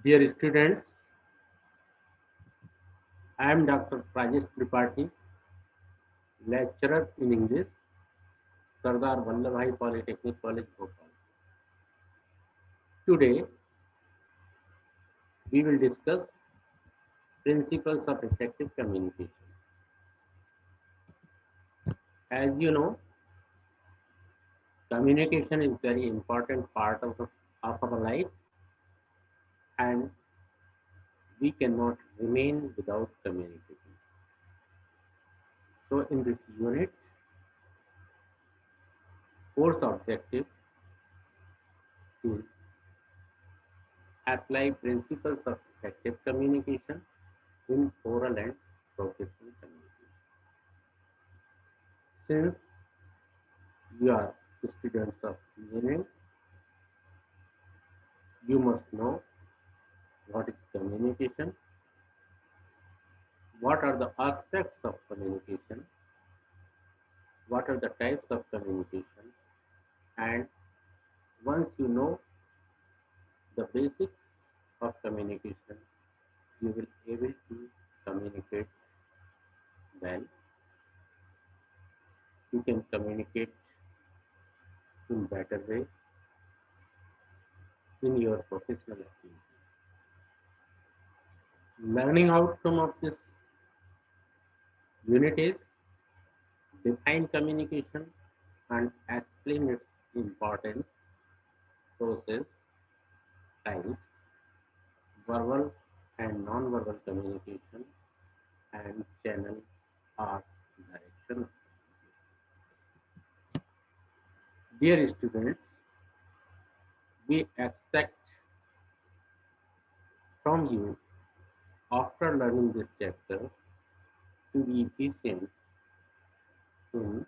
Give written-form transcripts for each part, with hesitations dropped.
Dear students, I am Dr. Rajesh Tripathi, lecturer in English, Sardar Vallabhai Polytechnic College, Bhopal. Today, we will discuss principles of effective communication. As you know, communication is very important part of our life, and we cannot remain without communicating. So, in this unit, course objective is apply principles of effective communication in oral and professional communication. Since you are students of engineering, you must know what is communication, what are the aspects of communication, what are the types of communication, and once you know the basics of communication, you will able to communicate well. You can communicate in better way in your professional activity. Learning outcome of this unit is define communication and explain its importance, process, types, verbal and non-verbal communication, and channel or direction. Dear students, we expect from you after learning this chapter to be efficient in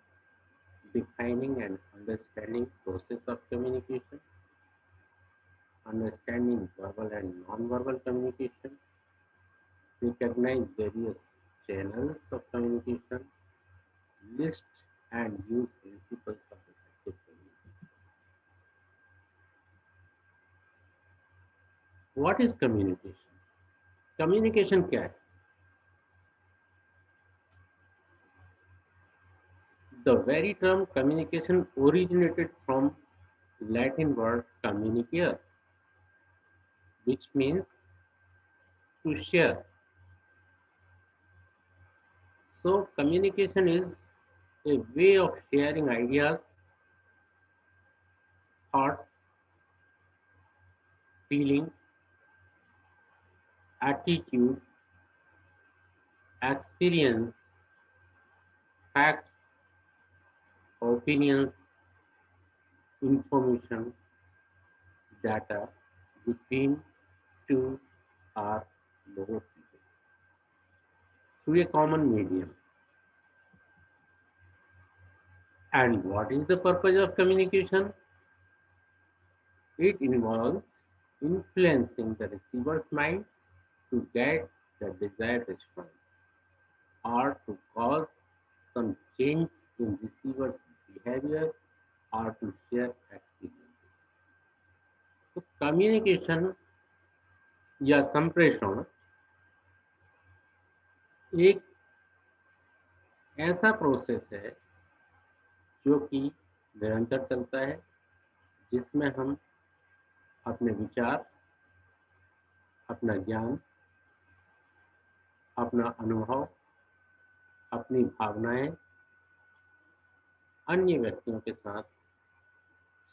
defining and understanding process of communication, understanding verbal and non-verbal communication, recognize various channels of communication, list and use principles of effective communication. What is communication? Communication क्या है? The very term communication originated from Latin word communicare, which means to share. So communication is a way of sharing ideas, thoughts, feelings, attitude, experience, facts, opinions, information, data between two or more people through a common medium. And what is the purpose of communication? It involves influencing the receiver's mind to get the desired response or to cause some change in receiver's behavior or to share experiences. तो communication या संप्रेषण एक ऐसा process है जो कि निरंतर चलता है, जिसमें हम अपने विचार, अपना ज्ञान, अपना अनुभव, अपनी भावनाएं अन्य व्यक्तियों के साथ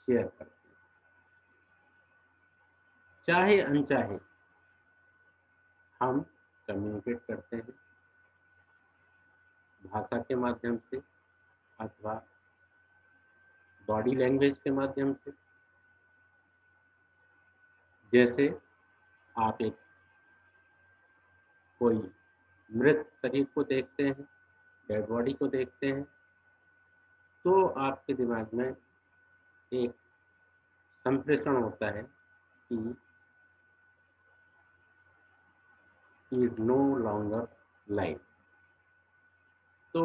शेयर करते हैं, चाहे अनचाहे हम कम्युनिकेट करते हैं भाषा के माध्यम से अथवा बॉडी लैंग्वेज के माध्यम से। जैसे आप एक कोई मृत शरीर को देखते हैं, डेड बॉडी को देखते हैं, तो आपके दिमाग में एक संप्रेषण होता है कि he is no longer life. तो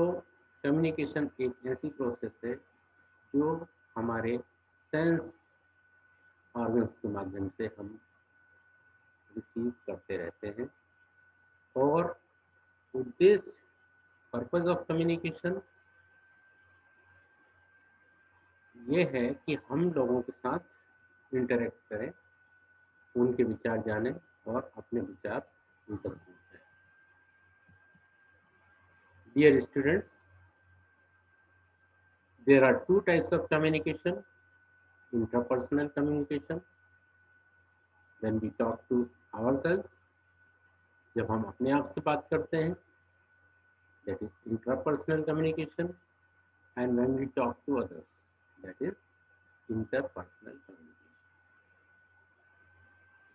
कम्युनिकेशन एक ऐसी प्रोसेस है जो हमारे सेंस ऑर्गन्स के माध्यम से हम रिसीव करते रहते हैं। और उद्देश्य, पर्पज ऑफ कम्युनिकेशन ये है कि हम लोगों के साथ इंटरेक्ट करें, उनके विचार जानें और अपने विचार उन तक पहुँचाएं। Dear students, there are two types of communication: intrapersonal communication, when we talk to ourselves, जब हम अपने आप से बात करते हैं, that is intrapersonal communication, and when we talk to others, that is interpersonal communication.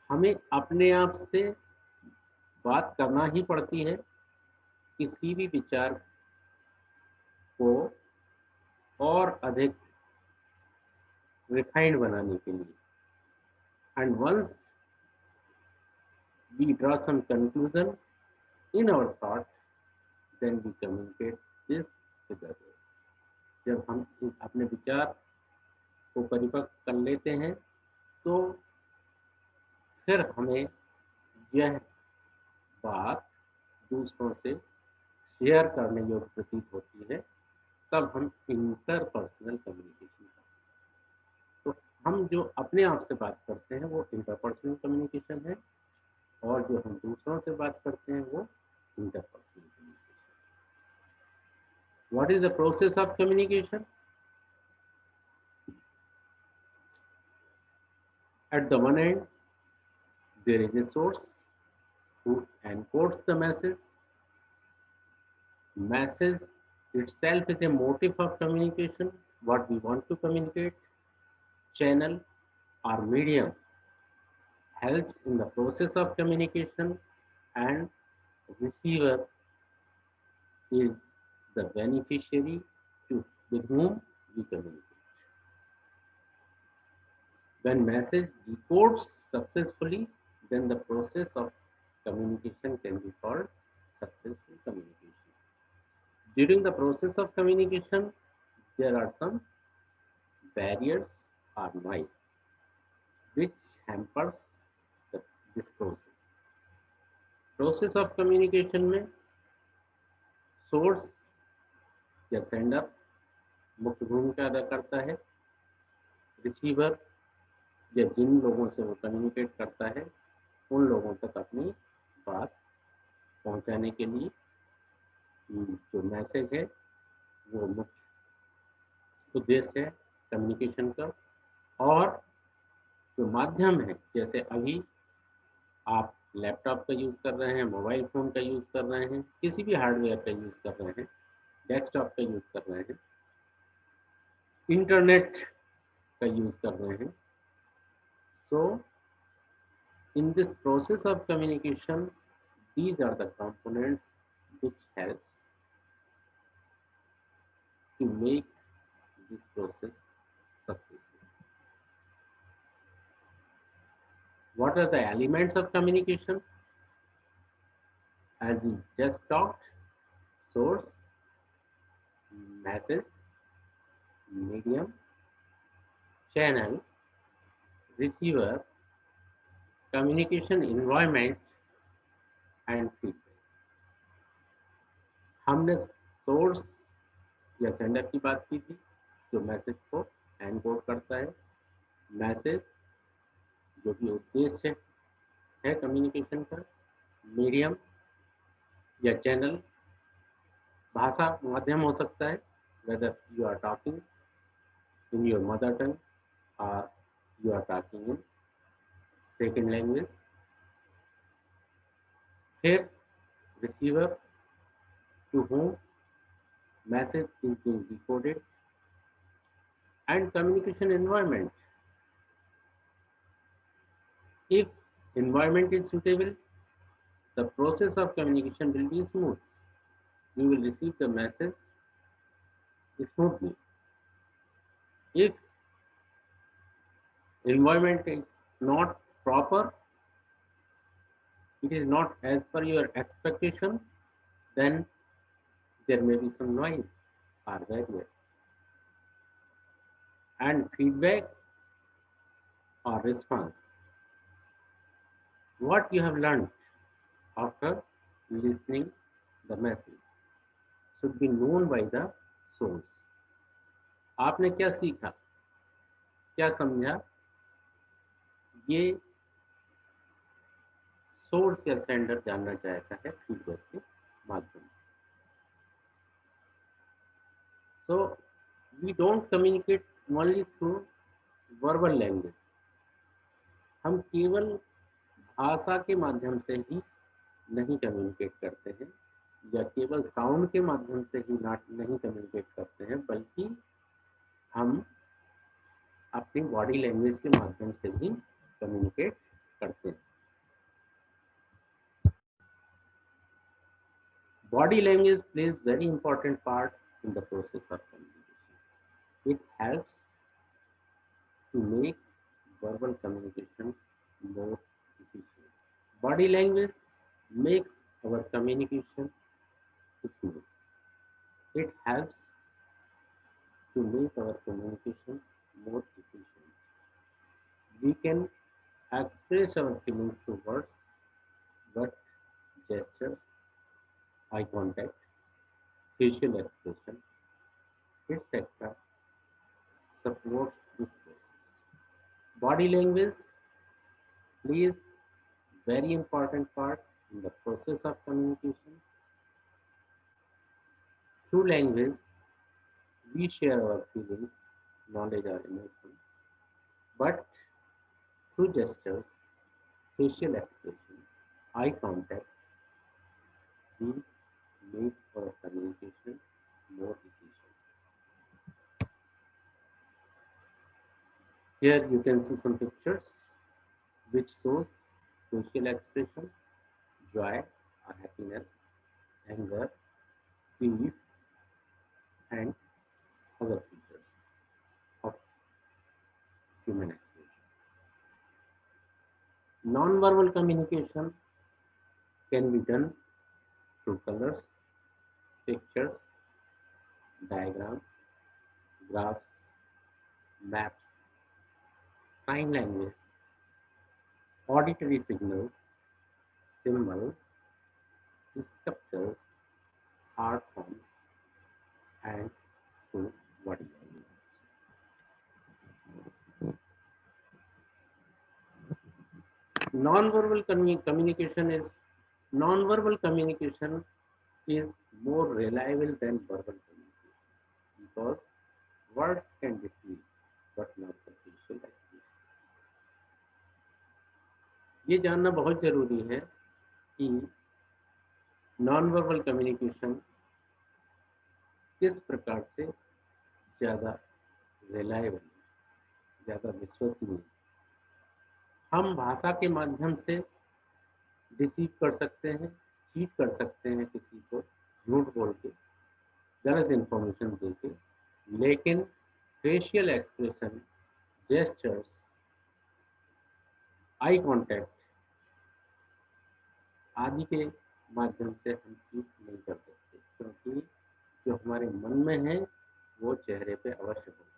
हमें अपने आप से बात करना ही पड़ती है किसी भी विचार को और अधिक रिफाइंड बनाने के लिए। And once we draw some conclusion in our thought, then we communicate this with others. जब हम अपने विचार को परिपक्व कर लेते हैं तो फिर हमें यह बात दूसरों से शेयर करने योग्य प्रतीत होती है, तब हम इंटरपर्सनल कम्युनिकेशन करते हैं। तो हम जो अपने आप से बात करते हैं वो इंटरपर्सनल कम्युनिकेशन है, और जो हम दूसरों से बात करते हैं वो interpersonal communication. What is the process of communication? At the one end, there is a source who encodes the message. Message itself is a motive of communication, what we want to communicate. Channel or medium helps in the process of communication, and receiver is the beneficiary to with whom we communicate. When message decodes successfully, then the process of communication can be called successful communication. During the process of communication, there are some barriers or noise which hampers this process. Process of communication में source या sender मुख्य भूमिका अदा करता है। Receiver या जिन लोगों से वो कम्युनिकेट करता है उन लोगों तक अपनी बात पहुंचाने के लिए जो मैसेज है वो मुख्य उद्देश्य है कम्युनिकेशन का। और जो माध्यम है, जैसे अभी आप लैपटॉप का यूज़ कर रहे हैं, मोबाइल फ़ोन का यूज़ कर रहे हैं, किसी भी हार्डवेयर का यूज़ कर रहे हैं, डेस्कटॉप का यूज़ कर रहे हैं, इंटरनेट का यूज़ कर रहे हैं। So in this process of communication, these are the components which help to make this process successful. What are the elements of communication? As we just talked: source, message, medium, channel, receiver, communication environment and feedback. हमने source या sender की बात की थी जो message को encode करता है। मैसेज जो कि उद्देश्य है कम्युनिकेशन का। मीडियम या चैनल भाषा माध्यम हो सकता है, whether you are talking in your mother tongue और you are talking in second language. फिर receiver to whom message is being decoded, and communication environment. If environment is suitable, the process of communication will be smooth. You will receive the message smoothly. If environment is not proper, it is not as per your expectation, then there may be some noise or barrier. And feedback or response. what you have learned after listening the message should be known by the source. आपने क्या सीखा, क्या समझा, ये source या sender जानना चाहता है फीडबैक के माध्यम से. So we don't communicate only through verbal language. हम केवल भाषा के माध्यम से ही नहीं कम्युनिकेट करते हैं या केवल साउंड के माध्यम से ही नहीं कम्युनिकेट करते हैं, बल्कि हम अपनी बॉडी लैंग्वेज के माध्यम से भी कम्युनिकेट करते हैं. Body language plays very important part in the process of communication. It helps to make verbal communication more efficient. Body language makes our communication smooth. It helps to make our communication more efficient. We can express our feelings through words, but gestures, eye contact, facial expression, etc. supports this process. Body language plays very important part in the process of communication. Through language, we share our feelings, knowledge, or emotions, but through gestures, facial expression, eye contact, we make our communication more efficient. Here you can see some pictures which shows facial expression, joy or happiness, anger, grief, and other features of human expression. Non-verbal communication can be done through colors, pictures, diagrams, graphs, maps, sign language, auditory signals, symbols, sculptures, art forms, and through body language. Non-verbal communication is non-verbal communication is more reliable than verbal communication because words can deceive, but not the facial expression. ये जानना बहुत जरूरी है कि non verbal communication किस प्रकार से ज़्यादा रिलायबल, ज़्यादा विश्वसनीय. हम भाषा के माध्यम से डिसीव कर सकते हैं, चीट कर सकते हैं किसी को झूठ बोल के, गलत इंफॉर्मेशन दे के, लेकिन facial expression, gestures, eye contact आदि के माध्यम से हम चीट नहीं कर सकते, क्योंकि जो हमारे मन में है वो चेहरे पे अवश्य होगा.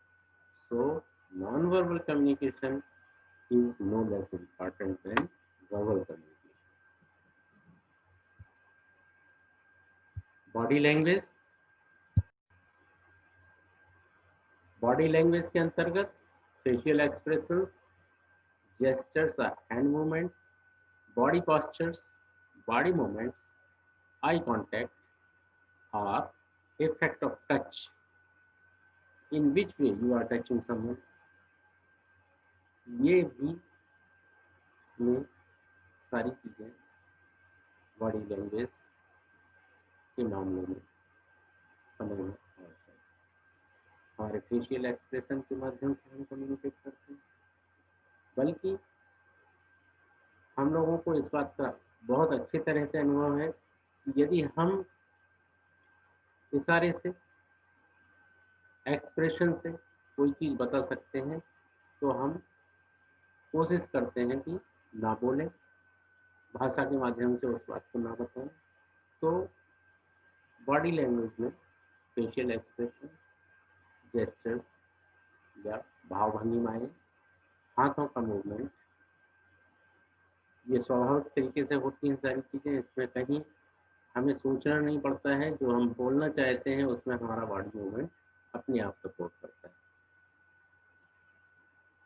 So non verbal communication is no less important than verbal communication. Body language. Body language के अंतर्गत फेशियल एक्सप्रेशंस, जेस्चर्स और hand movements, body postures, body movements, eye contact और effect of touch, in which way you are touching someone, ये भी में सारी चीज़ें body language के मामले में समझना आवश्यक है. हमारे फेशियल एक्सप्रेशन के माध्यम से हम कम्युनिकेट करते हैं, बल्कि हम लोगों को इस बात का बहुत अच्छी तरह से अनुभव है कि यदि हम इशारे से, एक्सप्रेशन से कोई चीज़ बता सकते हैं तो हम कोशिश करते हैं कि ना बोलें, भाषा के माध्यम से उस बात को ना बताएं. तो बॉडी लैंग्वेज में फेशियल एक्सप्रेशन, जेस्चर्स या भाव भंगिमाएँ, हाथों का मूवमेंट, ये स्वाभाविक तरीके से होती हैं सारी चीज़ें, इसमें कहीं हमें सोचना नहीं पड़ता है, जो हम बोलना चाहते हैं उसमें हमारा बॉडी मूवमेंट अपने आप सपोर्ट करता है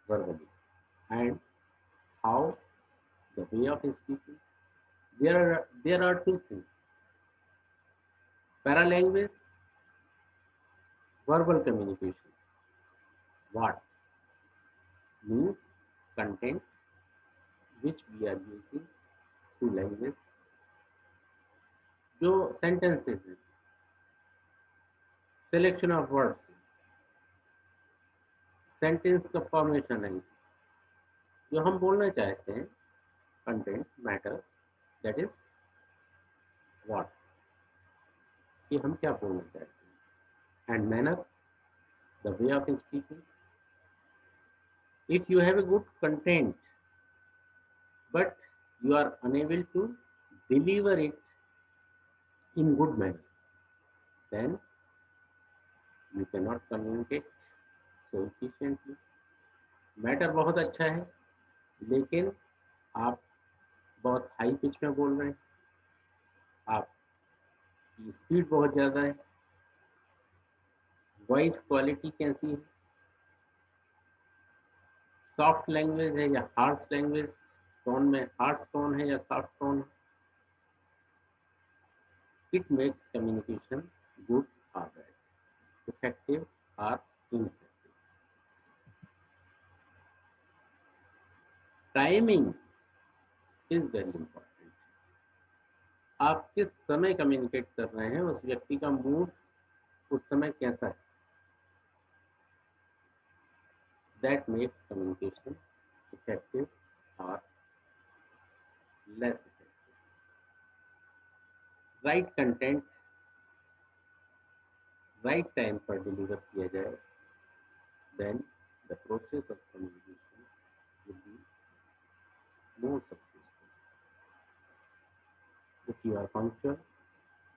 verbally. And how the way of speaking. There are two things: paralanguage, verbal communication. What means content which we are using through language. जो sentences है, selection of words, sentence का formation है, जो हम बोलना चाहते हैं, content matter, that is what, कि हम क्या बोलना चाहते हैं, and manner, the way of speaking. If you have a good content but you are unable to deliver it in good manner, then you cannot communicate so efficiently. Matter बहुत अच्छा है, लेकिन आप बहुत हाई पिच में बोल रहे हैं, आपकी स्पीड बहुत ज़्यादा है, वॉइस क्वालिटी कैसी है, सॉफ्ट लैंग्वेज है या हार्श लैंग्वेज, टोन में हार्श टोन है या सॉफ्ट टोन है, इट मेक्स कम्युनिकेशन गुड और बैड, इफेक्टिव और ineffective. Timing is very important. आप किस समय कम्युनिकेट कर रहे हैं, उस व्यक्ति का मूड उस समय कैसा है, दैट मेक्स कम्युनिकेशन इफेक्टिव और less effective. Right content right time पर डिलीवर किया जाए, then the process of communication will be more successful. If you are punctual,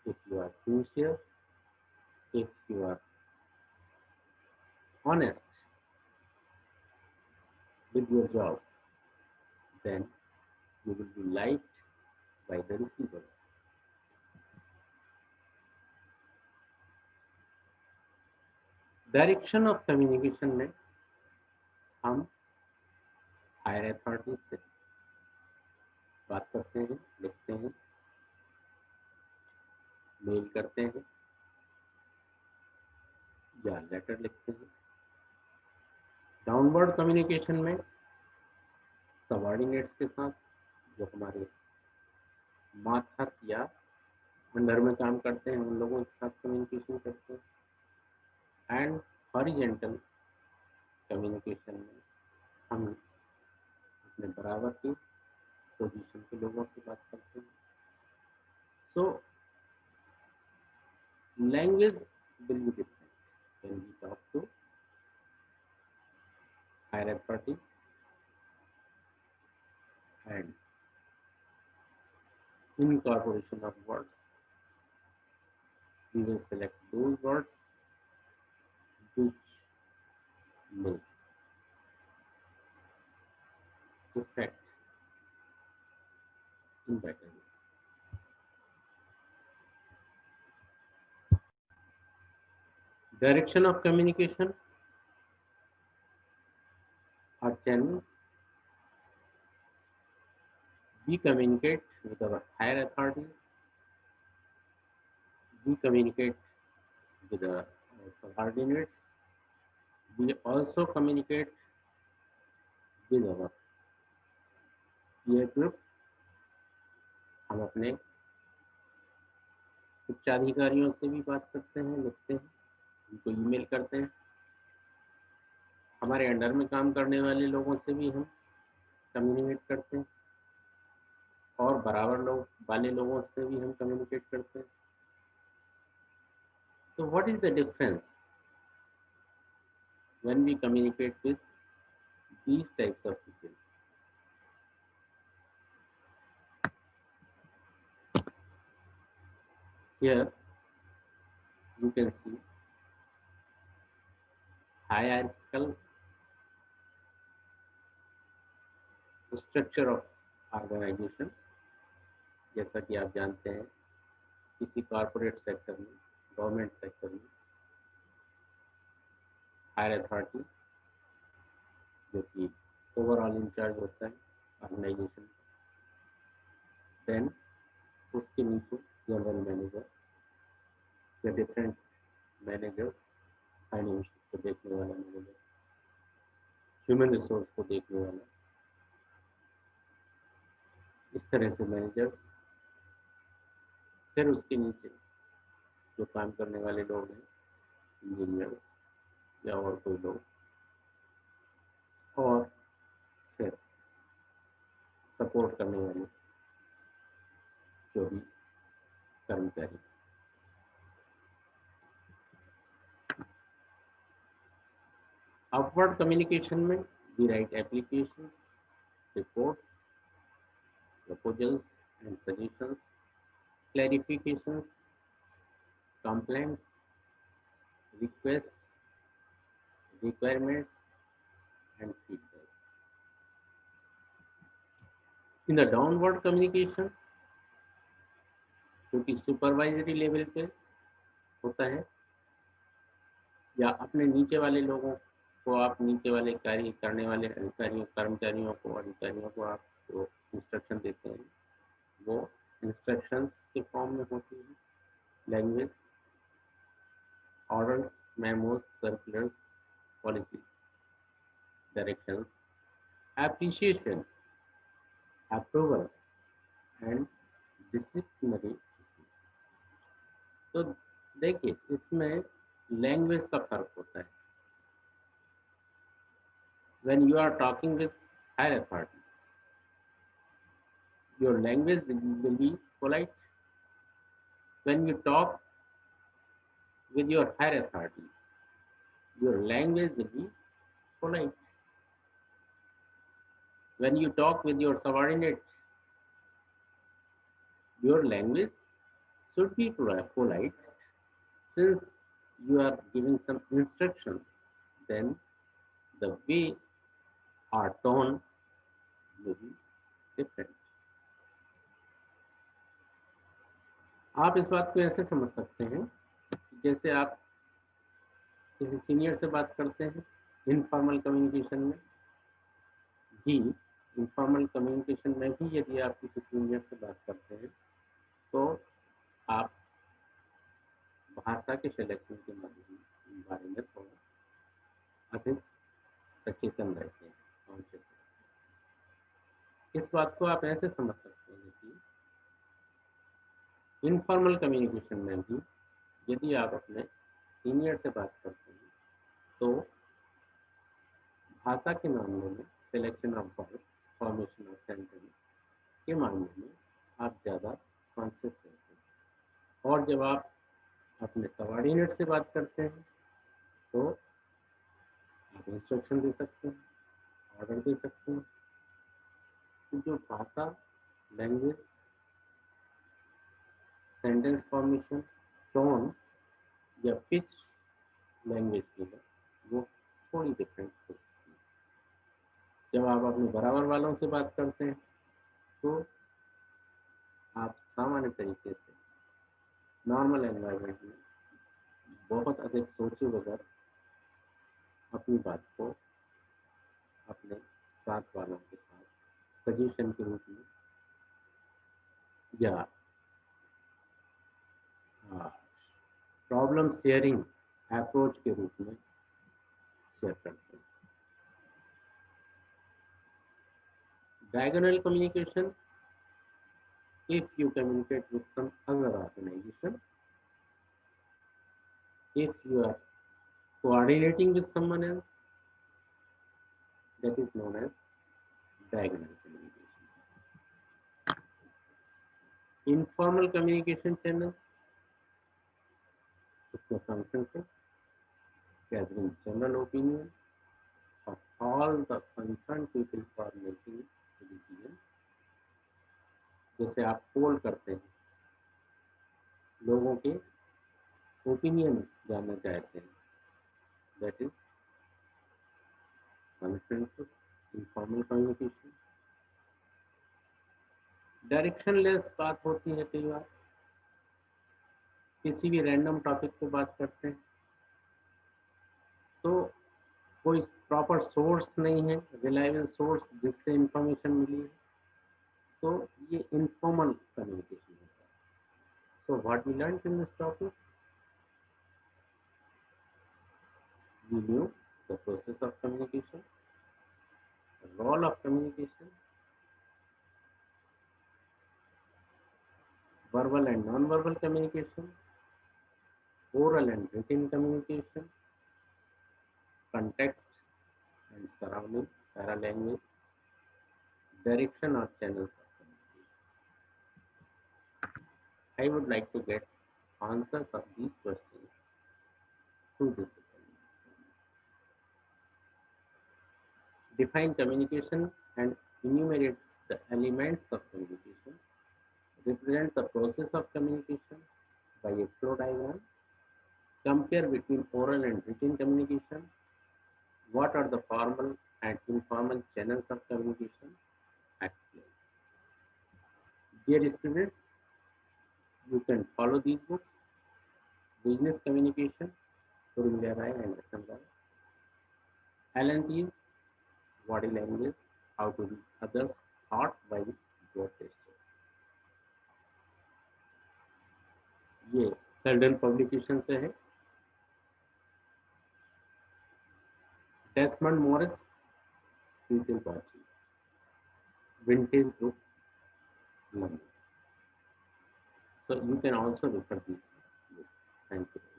if you are sincere, if you are honest with your job, then you will be liked by the receivers. Direction of communication में हम higher authorities से बात करते हैं, लिखते हैं, mail करते हैं या लेटर लिखते हैं. डाउनवर्ड कम्युनिकेशन में सबॉर्डिनेट्स के साथ, जो हमारे मातहत या अंडर में काम करते हैं, उन लोगों के साथ कम्युनिकेशन करते हैं. एंड हॉरिजेंटल कम्युनिकेशन में हम अपने बराबर की पोजीशन के लोगों से बात करते हैं. So language will be different when we talk to higher authority, and incorporation of words, we will select those words which may affect in better way. Direction of communication or channel. We communicate with our higher authority. We communicate with our subordinates. We also communicate with our peer group. हम अपने उच्चाधिकारियों से भी बात करते हैं, लिखते हैं, उनको ईमेल करते हैं. हमारे अंडर में काम करने वाले लोगों से भी हम कम्युनिकेट करते हैं, और बराबर लोग वाले लोगों से भी हम कम्युनिकेट करते हैं. So what is the difference when we communicate with these types of people? Here you can see hierarchical structure of organisation, जैसा कि आप जानते हैं किसी कॉरपोरेट सेक्टर में, गवर्नमेंट सेक्टर में हायर अथॉरिटी जो कि ओवरऑल इंचार्ज होता है ऑर्गेनाइजेशन, देन उसके नीचे जनरल मैनेजर या डिफरेंट मैनेजर्स, फाइनेंस को देखने वाला मैनेजर, ह्यूमन रिसोर्स को देखने वाला, इस तरह से मैनेजर्स। फिर उसके नीचे जो काम करने वाले लोग हैं, इंजीनियर्स या और कोई लोग, और फिर सपोर्ट करने वाले जो भी कर्मचारी। अपवर्ड कम्युनिकेशन में we write application, reports, proposals and suggestions, clarifications, complaints, requests, requirements, and feedback. In the downward communication, जो कि सुपरवाइजरी लेवल पे होता है, या अपने नीचे वाले लोगों को आप नीचे वाले कार्य करने वाले अधिकारियों, अधिकारियों को आप जो इंस्ट्रक्शन देते हैं वो इंस्ट्रक्शंस के फॉर्म में होती है। Language, orders, memos, circulars, policies, directions, appreciation, approval and disciplinary. तो देखिए इसमें लैंग्वेज का फर्क होता है। When you are talking with higher authority, your language will be polite. When you talk with your higher authority, your language will be polite. When you talk with your subordinate, your language should be polite. Since you are giving some instructions, then the way or tone will be different. आप इस बात को ऐसे समझ सकते हैं जैसे आप किसी सीनियर से बात करते हैं इनफॉर्मल कम्युनिकेशन में भी। इनफॉर्मल कम्युनिकेशन में भी यदि आप किसी सीनियर से बात करते हैं तो आप भाषा के सिलेक्शन के बारे में थोड़ा अधिक सचेतन रहते हैं, कॉन्शियस। इस बात को आप ऐसे समझ सकते हैं कि इनफॉर्मल कम्युनिकेशन में भी यदि आप अपने सीनियर से बात करते हैं तो भाषा के मामले में, selection of words, formation of sentence के मामले में आप ज़्यादा कॉन्शियस रहते हैं। और जब आप अपने सबऑर्डिनेट से बात करते हैं तो आप इंस्ट्रक्शन दे सकते हैं, ऑर्डर दे सकते हैं। तो जो भाषा, लैंग्वेज, सेंटेंस फॉर्मेशन, टोन या पिच लैंग्वेज की है वो थोड़ी डिफरेंट हो सकती है। जब आप अपने बराबर वालों से बात करते हैं तो आप सामान्य तरीके से नॉर्मल एनवायरनमेंट में बहुत अधिक सोचे बगैर अपनी बात को अपने साथ वालों के साथ सजेशन के रूप में या प्रॉब्लम शेयरिंग अप्रोच के रूप में शेयर करते हैं। Diagonal communication, if you communicate with some other organization, if you are coordinating with someone else, that is known as diagonal communication. Informal communication channels, उसमें फंक्शन है gathering general opinion of all the concerned people for making a decision. जैसे आप पोल करते हैं, लोगों के opinion जानना चाहते हैं, that is consensus, informal communication. Directionless बात होती है कई बार, किसी भी रैंडम टॉपिक पे बात करते हैं तो कोई प्रॉपर सोर्स नहीं है, रिलायबल सोर्स जिससे इंफॉर्मेशन मिली है, तो ये इनफॉर्मल कम्युनिकेशन होता है. So what we learn in this topic, we knew the process of communication, role of communication, verbal and non-verbal communication, oral and written communication, context and surrounding, paralanguage, direction or channels of communication. I would like to get answers of these questions through this example. Define communication and enumerate the elements of communication. Represent the process of communication by a flow diagram. Compare between oral and written communication. What are the formal and informal channels of communication? Explain. Dear students, you can follow these books: Business Communication, Surindra Rai and Ratan Rai; Alan Pease, Body Language, How to Reach Others, Thought by Your Gestures. ये सर्डन publication से है. Desmond Morris, Peter बॉची, vintage book, London. So you can also refer these books. Thank you.